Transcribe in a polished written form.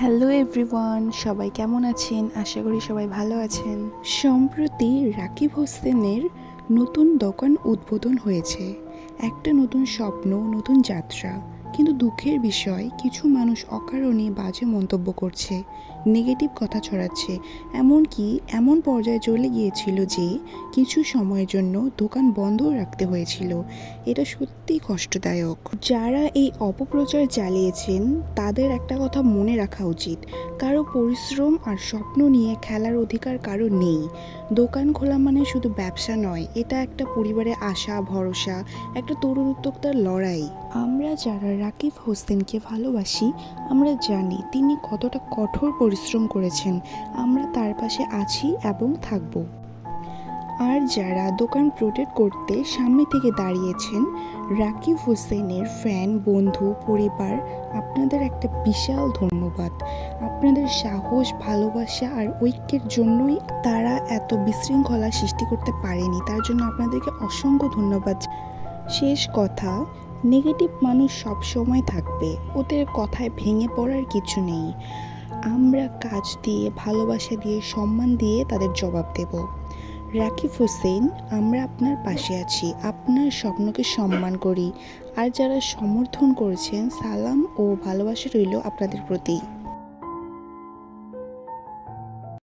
Hello everyone, সবাই কেমন আছেন? আশা করি সবাই ভালো আছেন। সম্প্রতি রাকিব হোসেনের নতুন দোকান উদ্বোধন হয়েছে। একটা নতুন স্বপ্ন, নতুন যাত্রা। কিন্তু দুঃখের বিষয়, কিছু মানুষ অকারণে বাজে মন্তব্য করছে, নেগেটিভ কথা ছড়াচ্ছে। এমনকি এমন পর্যায়ে চলে গিয়েছিল যে কিছু সময়ের জন্য দোকান বন্ধও রাখতে হয়েছিল। এটা সত্যিই কষ্টদায়ক। যারা এই অপপ্রচার চালিয়েছেন তাদের একটা কথা মনে রাখা উচিত, কারো পরিশ্রম আর স্বপ্ন নিয়ে খেলার অধিকার কারো নেই। দোকান খোলা মানে শুধু ব্যবসা নয়, এটা একটা পরিবারের আশা, ভরসা, একটা তরুণ উদ্যোক্তার লড়াই। আমরা যারা রাকিব হোসেনকে ভালোবাসি, আমরা জানি তিনি কতটা কঠোর পরিশ্রম করেছেন। আমরা তার পাশে আছি এবং থাকব। আর যারা দোকান প্রোটেক্ট করতে সামনে থেকে দাঁড়িয়েছেন, রাকিব হোসেনের ফ্যান, বন্ধু, পরিবার, আপনাদের একটা বিশাল ধন্যবাদ। আপনাদের সাহস, ভালোবাসা আর ঐক্যের জন্যই তারা এত বিশৃঙ্খলা সৃষ্টি করতে পারেনি। তার জন্য আপনাদেরকে অসংখ্য ধন্যবাদ। শেষ কথা, নেগেটিভ মানুষ সব সময় থাকবে, ওদের কথায় ভেঙে পড়ার কিছু নেই। আমরা কাজ দিয়ে, ভালোবাসা দিয়ে, সম্মান দিয়ে তাদের জবাব দেব। রাকিব হোসেন, আমরা আপনার পাশে আছি, আপনার স্বপ্নকে সম্মান করি। আর যারা সমর্থন করেছেন, সালাম ও ভালোবাসা রইল আপনাদের প্রতি।